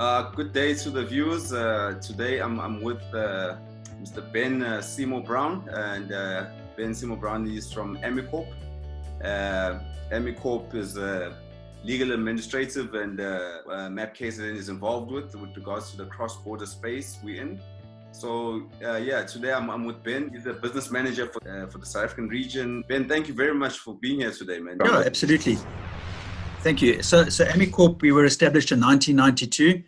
Good day to the viewers. Today I'm with Mr. Ben Seymour Brown, and Ben Seymour Brown is from Amicorp. Amicorp is legal administrative, and Mapkzn is involved with regards to the cross-border space we're in. So today I'm with Ben. He's a business manager for the South African region. Ben, thank you very much for being here today, man. Yeah, absolutely. Thank you. So Amicorp, we were established in 1992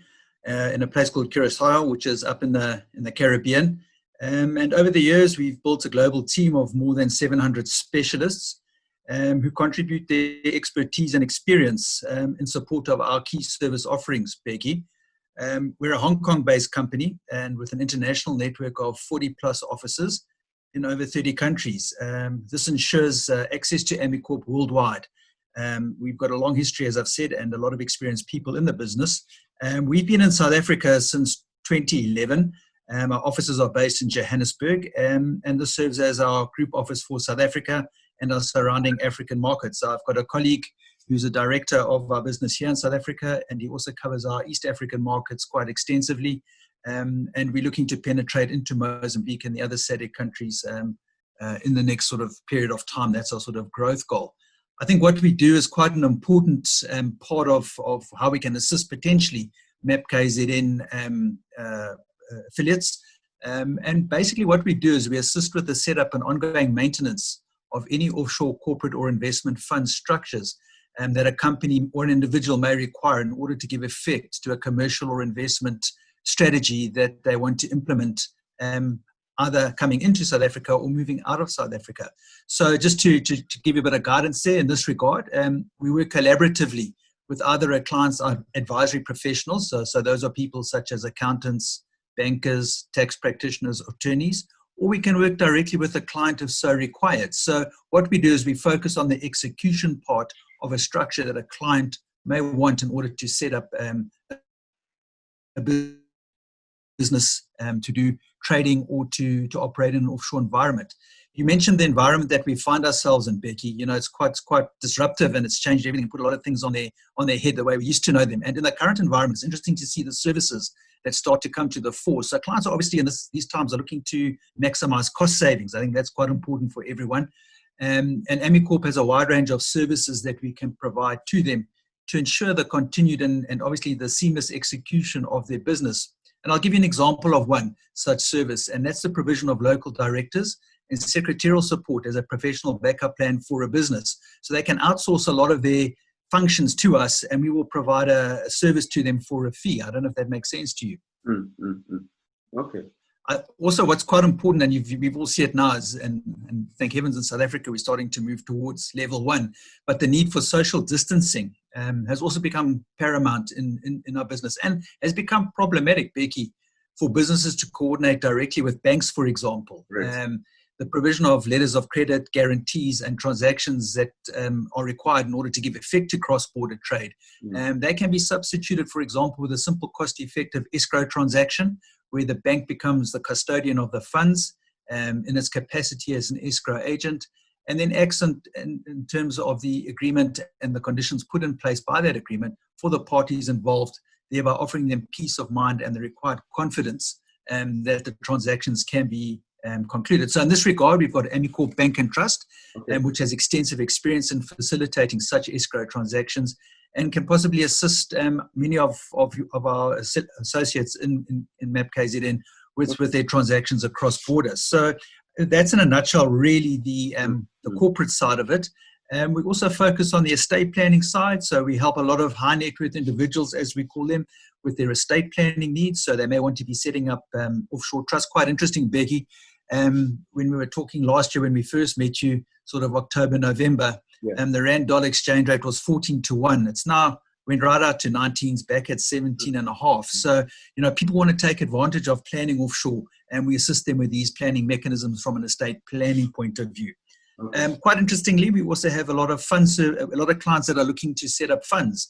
in a place called Curaçao, which is up in the Caribbean. And over the years, we've built a global team of more than 700 specialists who contribute their expertise and experience in support of our key service offerings, Becky. We're a Hong Kong-based company and with an international network of 40 plus offices in over 30 countries. This ensures access to Amicorp worldwide. We've got a long history, as I've said, and a lot of experienced people in the business. We've been in South Africa since 2011. Our offices are based in Johannesburg, and this serves as our group office for South Africa and our surrounding African markets. So I've got a colleague who's a director of our business here in South Africa, and he also covers our East African markets quite extensively. And we're looking to penetrate into Mozambique and the other SADC countries in the next sort of period of time. That's our sort of growth goal. I think what we do is quite an important part of how we can assist potentially Mapkzn affiliates. And basically what we do is we assist with the setup and ongoing maintenance of any offshore corporate or investment fund structures that a company or an individual may require in order to give effect to a commercial or investment strategy that they want to implement, either coming into South Africa or moving out of South Africa. So just to give you a bit of guidance there in this regard, we work collaboratively with either our clients or advisory professionals. So those are people such as accountants, bankers, tax practitioners, attorneys, or we can work directly with the client if so required. So what we do is we focus on the execution part of a structure that a client may want in order to set up a business to do trading or to operate in an offshore environment. You mentioned the environment that we find ourselves in, Becky. You know, it's quite disruptive, and it's changed everything, put a lot of things on their head the way we used to know them. And in the current environment, it's interesting to see the services that start to come to the fore. So clients are obviously in these times are looking to maximize cost savings. I think that's quite important for everyone. And Amicorp has a wide range of services that we can provide to them to ensure the continued and obviously the seamless execution of their business. And I'll give you an example of one such service, and that's the provision of local directors and secretarial support as a professional backup plan for a business. So they can outsource a lot of their functions to us, and we will provide a service to them for a fee. I don't know if that makes sense to you. Okay. Also, what's quite important, and we've all seen it now, and thank heavens in South Africa, we're starting to move towards level 1, but the need for social distancing has also become paramount in our business and has become problematic, Becky, for businesses to coordinate directly with banks, for example. Right. The provision of letters of credit, guarantees, and transactions that are required in order to give effect to cross-border trade. They can be substituted, for example, with a simple cost-effective escrow transaction, where the bank becomes the custodian of the funds in its capacity as an escrow agent, and then acts in terms of the agreement and the conditions put in place by that agreement for the parties involved, thereby offering them peace of mind and the required confidence that the transactions can be concluded. So in this regard, we've got Amicorp Bank and Trust, which has extensive experience in facilitating such escrow transactions and can possibly assist many of our associates in Mapkzn with their transactions across borders. So that's in a nutshell really the corporate side of it. We also focus on the estate planning side. So we help a lot of high net worth individuals, as we call them, with their estate planning needs. So they may want to be setting up offshore trusts. Quite interesting, Becky. When we were talking last year when we first met you, sort of October, November, the Rand-dollar exchange rate was 14-1. It's now went right out to 19s, back at 17.5. So, you know, people want to take advantage of planning offshore, and we assist them with these planning mechanisms from an estate planning point of view. Quite interestingly, we also have a lot of clients that are looking to set up funds.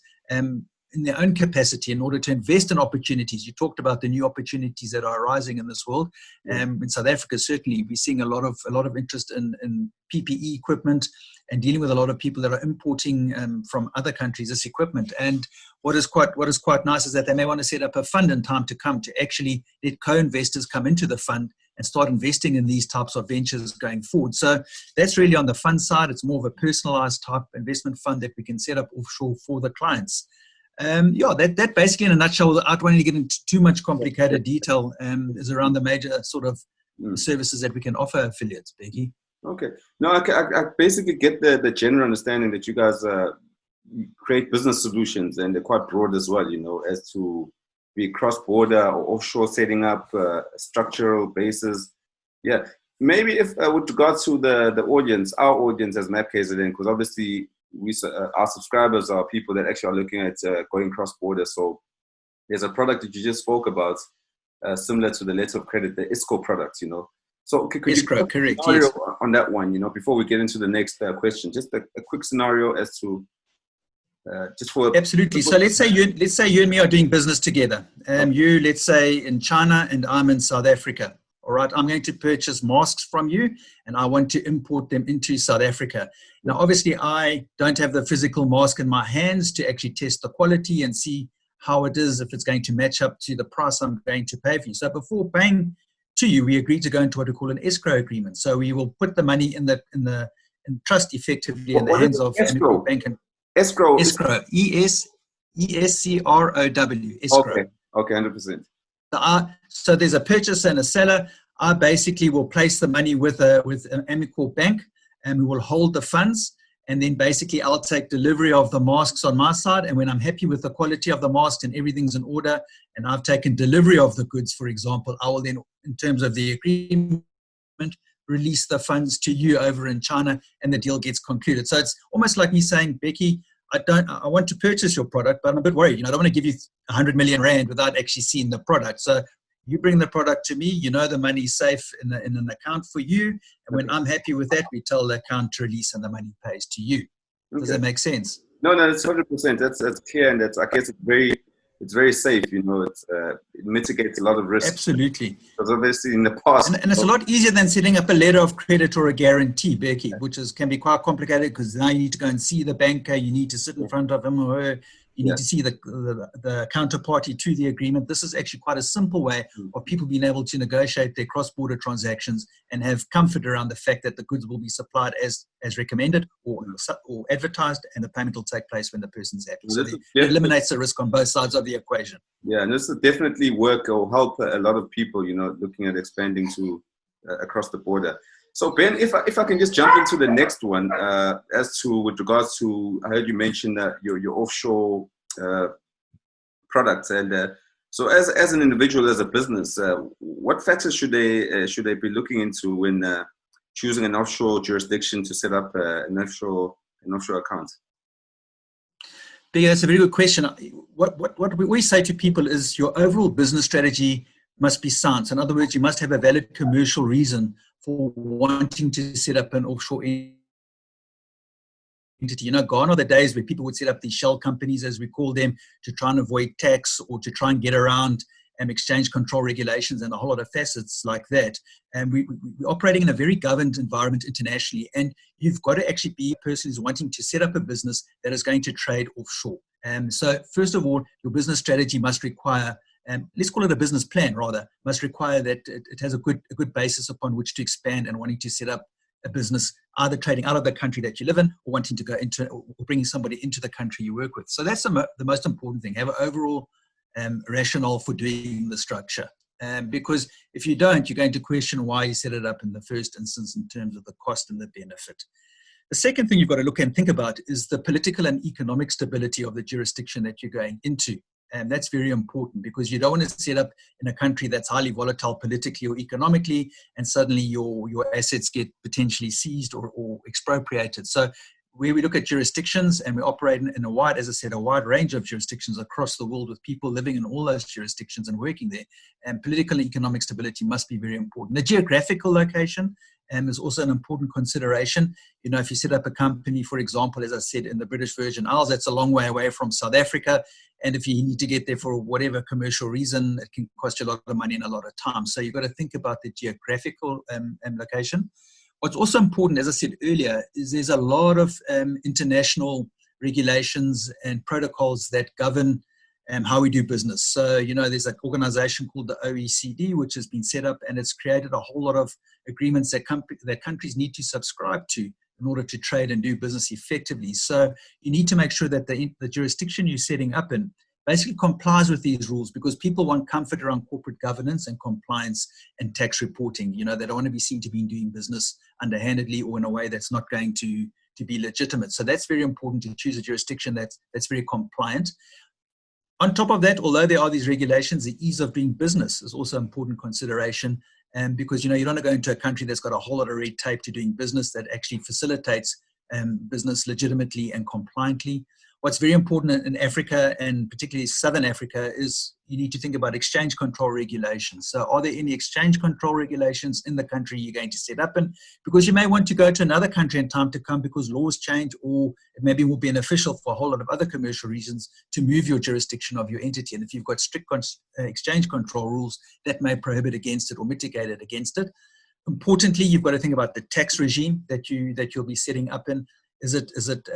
in their own capacity in order to invest in opportunities. You talked about the new opportunities that are arising in this world. In South Africa, certainly, we're seeing a lot of interest in PPE equipment and dealing with a lot of people that are importing from other countries this equipment. And what is quite nice is that they may want to set up a fund in time to come to actually let co-investors come into the fund and start investing in these types of ventures going forward. So that's really on the fund side. It's more of a personalized type investment fund that we can set up offshore for the clients. That basically in a nutshell, without wanting to get into too much complicated detail, is around the major sort of services that we can offer affiliates, Becky. Okay. No, I basically get the general understanding that you guys create business solutions, and they're quite broad as well, as to be cross-border or offshore setting up structural bases. Yeah. Maybe if with regards to the audience, our audience as Mapkzn, because obviously our subscribers are people that actually are looking at going cross-border. So there's a product that you just spoke about, similar to the letter of credit, the escrow product, So could you correct, yes. On that one, before we get into the next question, just a quick scenario as to just for absolutely. So let's say you and me are doing business together. You, let's say, in China and I'm in South Africa. All right, I'm going to purchase masks from you and I want to import them into South Africa. Now, obviously, I don't have the physical mask in my hands to actually test the quality and see how it is, if it's going to match up to the price I'm going to pay for you. So before paying to you, we agree to go into what we call an escrow agreement. So we will put the money in trust effectively in the hands of escrow? Bank and escrow. Escrow. ESCROW. Escrow. Okay, 100%. So there's a purchaser and a seller. I basically will place the money with an Amicorp bank, and we will hold the funds. And then basically I'll take delivery of the masks on my side. And when I'm happy with the quality of the mask and everything's in order, and I've taken delivery of the goods, for example, I will then, in terms of the agreement, release the funds to you over in China, and the deal gets concluded. So it's almost like me saying, Becky, I want to purchase your product, but I'm a bit worried. I don't want to give you 100 million rand without actually seeing the product. So you bring the product to me, the money's safe in an account for you. And when I'm happy with that, we tell the account to release and the money pays to you. Does that make sense? No, it's 100%. That's clear. And I guess it's very safe. It mitigates a lot of risk. Absolutely. Because obviously in the past. And it's a lot easier than setting up a letter of credit or a guarantee, Becky, which can be quite complicated because now you need to go and see the banker. You need to sit in front of him or her. You need to see the counterparty to the agreement. This is actually quite a simple way of people being able to negotiate their cross-border transactions and have comfort around the fact that the goods will be supplied as recommended or advertised, and the payment will take place when the person's happy. So it eliminates the risk on both sides of the equation. Yeah, and this will definitely work or help a lot of people, looking at expanding to across the border. So Ben, if I can just jump into the next one, with regards to, I heard you mention that your offshore products, and so as an individual, as a business, what factors should they be looking into when choosing an offshore jurisdiction to set up an offshore account? Yeah, that's a very good question. What we say to people is your overall business strategy must be sound. So in other words, you must have a valid commercial reason for wanting to set up an offshore entity. Gone are the days where people would set up these shell companies, as we call them, to try and avoid tax or to try and get around exchange control regulations and a whole lot of facets like that. And we're operating in a very governed environment internationally. And you've got to actually be a person who's wanting to set up a business that is going to trade offshore. So first of all, your business strategy must require, let's call it a business plan rather, must require that it has a good basis upon which to expand and wanting to set up a business, either trading out of the country that you live in or wanting to go into or bringing somebody into the country you work with. So that's the most important thing. Have an overall rationale for doing the structure. Because if you don't, you're going to question why you set it up in the first instance in terms of the cost and the benefit. The second thing you've got to look and think about is the political and economic stability of the jurisdiction that you're going into. And that's very important because you don't want to set up in a country that's highly volatile politically or economically, and suddenly your assets get potentially seized or expropriated. So where we look at jurisdictions, and we operate in a wide range of jurisdictions across the world with people living in all those jurisdictions and working there, and political and economic stability must be very important. The geographical location, is also an important consideration. You know, if you set up a company, for example, as I said, in the British Virgin Isles, that's a long way away from South Africa. And if you need to get there for whatever commercial reason, it can cost you a lot of money and a lot of time. So you've got to think about the geographical location. What's also important, as I said earlier, is there's a lot of international regulations and protocols that govern how we do business. So, you know, there's an organization called the OECD, which has been set up, and it's created a whole lot of agreements that countries need to subscribe to in order to trade and do business effectively. So you need to make sure that the jurisdiction you're setting up in basically complies with these rules, because people want comfort around corporate governance and compliance and tax reporting. You know, they don't want to be seen to be doing business underhandedly or in a way that's not going to be legitimate. So that's very important, to choose a jurisdiction that's very compliant. On top of that, although there are these regulations, the ease of doing business is also an important consideration. Because, you know, you don't want to go into a country that's got a whole lot of red tape to doing business that actually facilitates business legitimately and compliantly. What's very important in Africa, and particularly Southern Africa, is you need to think about exchange control regulations. So are there any exchange control regulations in the country you're going to set up in? Because you may want to go to another country in time to come because laws change, or it may be more beneficial for a whole lot of other commercial reasons to move your jurisdiction of your entity. And if you've got strict exchange control rules, that may prohibit against it or mitigate it against it. Importantly, you've got to think about the tax regime that you'll be setting up in. Is it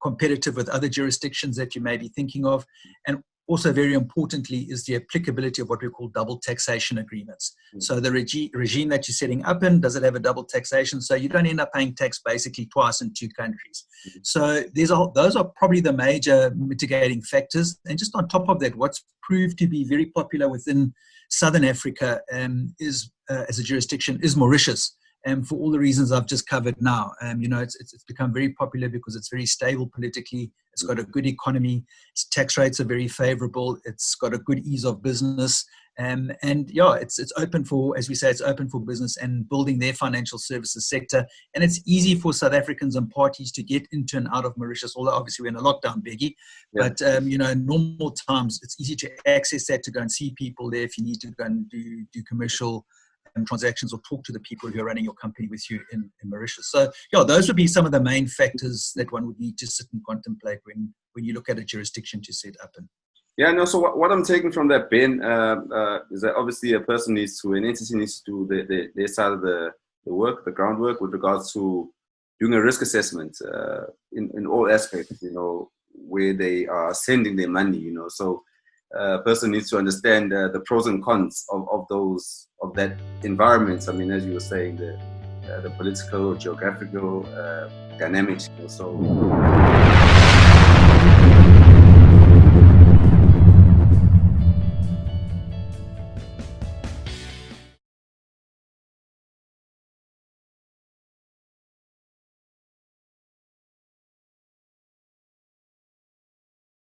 competitive with other jurisdictions that you may be thinking of? And also, very importantly, is the applicability of what we call double taxation agreements. So the regime that you're setting up in, does it have a double taxation? So you don't end up paying tax basically twice in two countries. So those are probably the major mitigating factors. And just on top of that, what's proved to be very popular within Southern Africa is as a jurisdiction is Mauritius. And for all the reasons I've just covered now, you know, it's become very popular because it's very stable politically. It's got a good economy. Its tax rates are very favorable. It's got a good ease of business. And yeah, it's open for, as we say, it's open for business and building their financial services sector. And it's easy for South Africans and parties to get into and out of Mauritius, although obviously we're in a lockdown, Beggy. Yeah. But, you know, in normal times, it's easy to access that, to go and see people there if you need to go and do commercial transactions or talk to the people who are running your company with you in Mauritius. So yeah, those would be some of the main factors that one would need to sit and contemplate when you look at a jurisdiction to set up in. Yeah, no, so what I'm taking from that, Ben, is that obviously an entity needs to do their side of the work, the groundwork with regards to doing a risk assessment in all aspects, you know, where they are sending their money, you know. So a person needs to understand the pros and cons of that environment. I mean, as you were saying, the political, geographical dynamics. You know, so